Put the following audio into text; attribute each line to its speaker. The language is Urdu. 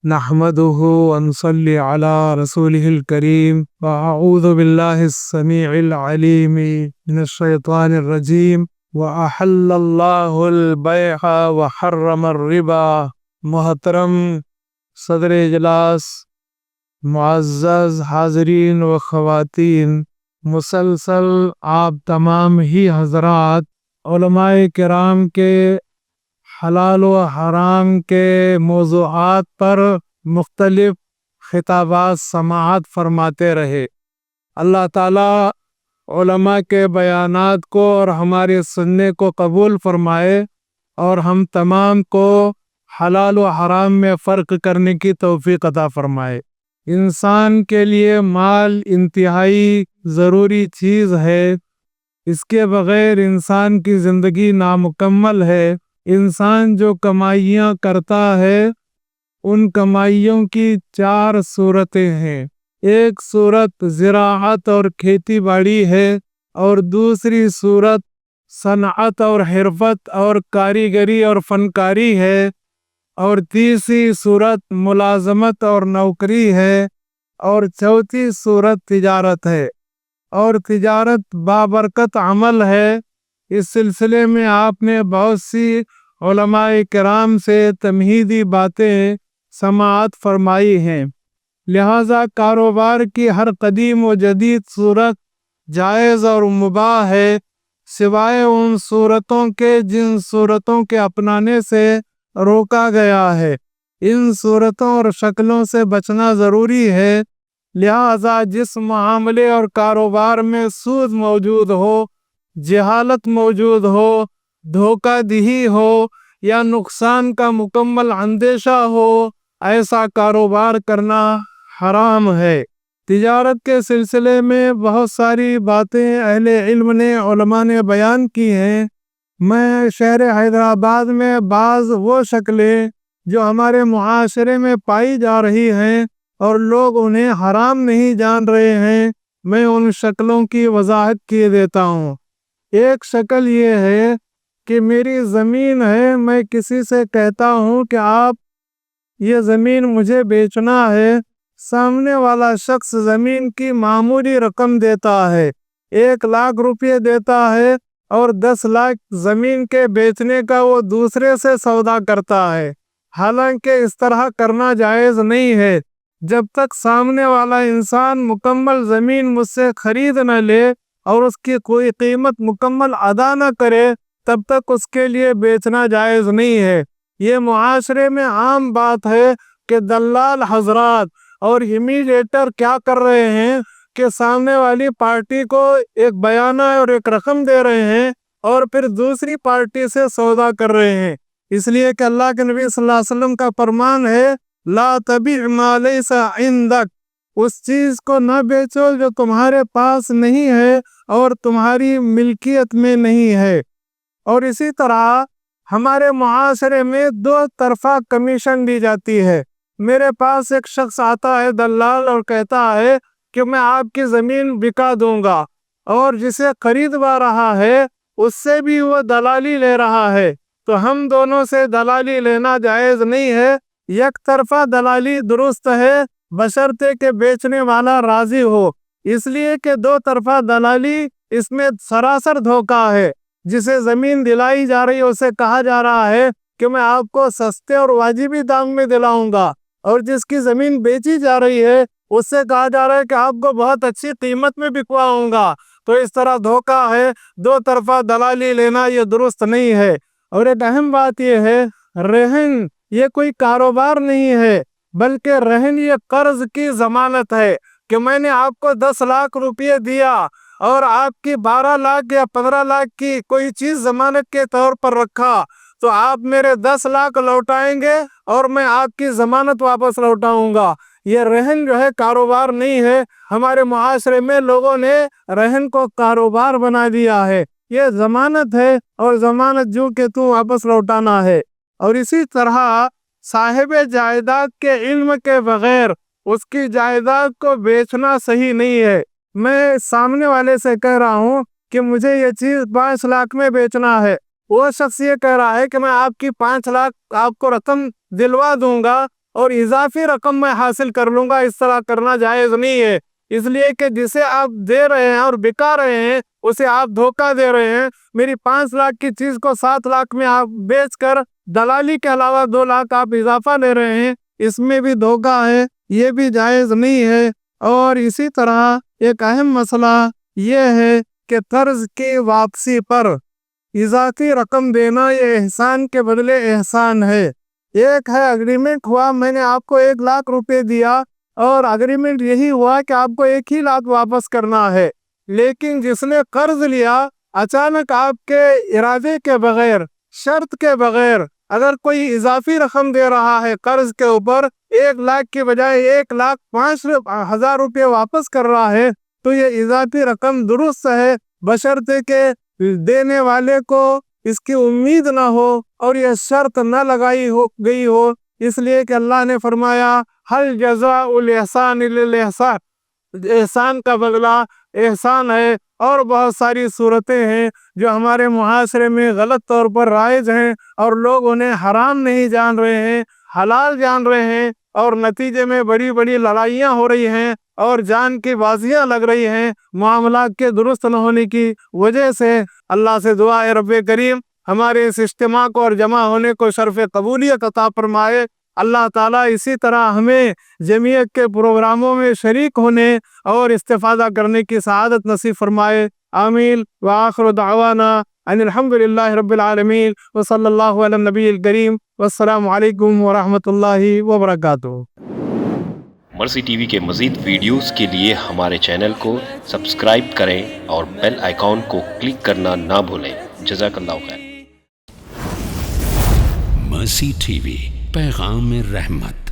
Speaker 1: نحمده ونصلي على رسوله الكريم وأعوذ بالله السميع العليم من الشيطان الرجيم وأحل الله البيع وحرم الربا۔ محترم صدر اجلاس، معزز حاضرین و خواتین، مسلسل آپ تمام ہی حضرات علماء کرام کے حلال و حرام کے موضوعات پر مختلف خطابات سماعت فرماتے رہے۔ اللہ تعالیٰ علماء کے بیانات کو اور ہمارے سننے کو قبول فرمائے اور ہم تمام کو حلال و حرام میں فرق کرنے کی توفیق عطا فرمائے۔ انسان کے لیے مال انتہائی ضروری چیز ہے، اس کے بغیر انسان کی زندگی نامکمل ہے۔ انسان جو کمائیاں کرتا ہے ان کمائیوں کی 4 صورتیں ہیں۔ ایک صورت زراعت اور کھیتی باڑی ہے، اور دوسری صورت صنعت اور حرفت اور کاریگری اور فنکاری ہے، اور تیسری صورت ملازمت اور نوکری ہے، اور چوتھی صورت تجارت ہے۔ اور تجارت بابرکت عمل ہے۔ اس سلسلے میں آپ نے بہت سی علماء کرام سے تمہیدی باتیں سماعت فرمائی ہیں، لہذا کاروبار کی ہر قدیم و جدید صورت جائز اور مباح ہے، سوائے ان صورتوں کے جن صورتوں کے اپنانے سے روکا گیا ہے۔ ان صورتوں اور شکلوں سے بچنا ضروری ہے، لہذا جس معاملے اور کاروبار میں سود موجود ہو، جہالت موجود ہو، دھوکہ دہی ہو یا نقصان کا مکمل اندیشہ ہو، ایسا کاروبار کرنا حرام ہے۔ تجارت کے سلسلے میں بہت ساری باتیں اہل علم نے، علماء نے بیان کی ہیں۔ میں شہر حیدرآباد میں بعض وہ شکلیں جو ہمارے معاشرے میں پائی جا رہی ہیں اور لوگ انہیں حرام نہیں جان رہے ہیں، میں ان شکلوں کی وضاحت کیے دیتا ہوں۔ ایک شکل یہ ہے کہ میری زمین ہے، میں کسی سے کہتا ہوں کہ آپ یہ زمین مجھے بیچنا ہے، سامنے والا شخص زمین کی معمولی رقم دیتا ہے، 1 لاکھ روپے دیتا ہے، اور 10 لاکھ زمین کے بیچنے کا وہ دوسرے سے سودا کرتا ہے۔ حالانکہ اس طرح کرنا جائز نہیں ہے۔ جب تک سامنے والا انسان مکمل زمین مجھ سے خرید نہ لے اور اس کی کوئی قیمت مکمل ادا نہ کرے، تب تک اس کے لیے بیچنا جائز نہیں ہے۔ یہ معاشرے میں عام بات ہے کہ دلال حضرات اور امیڈیٹر کیا کر رہے ہیں کہ سامنے والی پارٹی کو ایک بیانہ اور ایک رقم دے رہے ہیں اور پھر دوسری پارٹی سے سودا کر رہے ہیں۔ اس لیے کہ اللہ کے نبی صلی اللہ علیہ وسلم کا فرمان ہے، لا تبیع ما لیس عندک، اس چیز کو نہ بیچو جو تمہارے پاس نہیں ہے اور تمہاری ملکیت میں نہیں ہے۔ اور اسی طرح ہمارے معاشرے میں 2 طرفہ کمیشن دی جاتی ہے۔ میرے پاس ایک شخص آتا ہے دلال اور کہتا ہے کہ میں آپ کی زمین بکا دوں گا، اور جسے خریدوا رہا ہے اس سے بھی وہ دلالی لے رہا ہے، تو ہم دونوں سے دلالی لینا جائز نہیں ہے۔ یک طرفہ دلالی درست ہے بشرطے کہ بیچنے والا راضی ہو، اس لیے کہ 2 طرفہ دلالی اس میں سراسر دھوکہ ہے۔ جسے زمین دلائی جا رہی ہے اسے کہا جا رہا ہے کہ میں آپ کو سستے اور واجبی دام میں دلاؤں گا، اور جس کی زمین بیچی جا رہی ہے اس سے کہا جا رہا ہے کہ آپ کو بہت اچھی قیمت میں بکواؤں گا۔ تو اس طرح دھوکہ ہے، 2 طرفہ دلالی لینا یہ درست نہیں ہے۔ اور ایک اہم بات یہ ہے، رہن یہ کوئی کاروبار نہیں ہے، بلکہ رہن یہ قرض کی ضمانت ہے کہ میں نے آپ کو 10 لاکھ روپے دیا اور آپ کی 12 لاکھ یا 15 لاکھ کی کوئی چیز ضمانت کے طور پر رکھا، تو آپ میرے 10 لاکھ لوٹائیں گے اور میں آپ کی ضمانت واپس لوٹاؤں گا۔ یہ رہن جو ہے کاروبار نہیں ہے۔ ہمارے معاشرے میں لوگوں نے رہن کو کاروبار بنا دیا ہے۔ یہ ضمانت ہے، اور ضمانت جو کہ تو واپس لوٹانا ہے۔ اور اسی طرح صاحب جائیداد کے علم کے بغیر اس کی جائیداد کو بیچنا صحیح نہیں ہے۔ میں سامنے والے سے کہہ رہا ہوں کہ مجھے یہ چیز 5 لاکھ میں بیچنا ہے، وہ شخص یہ کہہ رہا ہے کہ میں آپ کی 5 لاکھ آپ کو رقم دلوا دوں گا اور اضافی رقم میں حاصل کر لوں گا، اس طرح کرنا جائز نہیں ہے۔ اس لیے کہ جسے آپ دے رہے ہیں اور بکا رہے ہیں اسے آپ دھوکہ دے رہے ہیں۔ میری 5 لاکھ کی چیز کو 7 لاکھ میں آپ بیچ کر دلالی کے علاوہ 2 لاکھ آپ اضافہ لے رہے ہیں، اس میں بھی دھوکہ ہے، یہ بھی جائز نہیں ہے۔ اور اسی طرح ایک اہم مسئلہ یہ ہے کہ قرض کی واپسی پر اضافی رقم دینا یہ احسان کے بدلے احسان ہے۔ ایک ہے اگریمنٹ ہوا، میں نے آپ کو 1 لاکھ روپے دیا اور اگریمنٹ یہی ہوا کہ آپ کو 1 ہی لاکھ واپس کرنا ہے، لیکن جس نے قرض لیا اچانک آپ کے ارادے کے بغیر، شرط کے بغیر اگر کوئی اضافی رقم دے رہا ہے قرض کے اوپر، 1 لاکھ کی بجائے 1,05,000 روپے واپس کر رہا ہے، تو یہ اضافی رقم درست ہے، بشرطے کہ دینے والے کو اس کی امید نہ ہو اور یہ شرط نہ لگائی گئی ہو۔ اس لیے کہ اللہ نے فرمایا حل جزاء الاحسان الا الاحسان، احسان کا بدلہ احسان ہے۔ اور بہت ساری صورتیں ہیں جو ہمارے معاشرے میں غلط طور پر رائج ہیں اور لوگ انہیں حرام نہیں جان رہے ہیں، حلال جان رہے ہیں، اور نتیجے میں بڑی بڑی لڑائیاں ہو رہی ہیں اور جان کی بازیاں لگ رہی ہیں معاملات کے درست نہ ہونے کی وجہ سے۔ اللہ سے دعا ہے رب کریم ہمارے اس اجتماع کو اور جمع ہونے کو شرف قبولیت عطا فرمائے۔ اللہ تعالیٰ اسی طرح ہمیں جمعیت کے پروگراموں میں شریک ہونے اور استفادہ کرنے کی سعادت نصیب فرمائے، آمین۔ وآخر دعوانا ان الحمد للہ رب العالمین، وصلی اللہ علی النبی الکریم، والسلام علیکم ورحمۃ اللہ وبرکاتہ۔
Speaker 2: مرسی ٹی وی کے مزید ویڈیوز کے لیے ہمارے چینل کو سبسکرائب کریں اور بیل آئیکن کو کلک کرنا نہ بھولیں۔ جزاک اللہ خیر۔
Speaker 3: مرسی ٹی وی، پیغام رحمت۔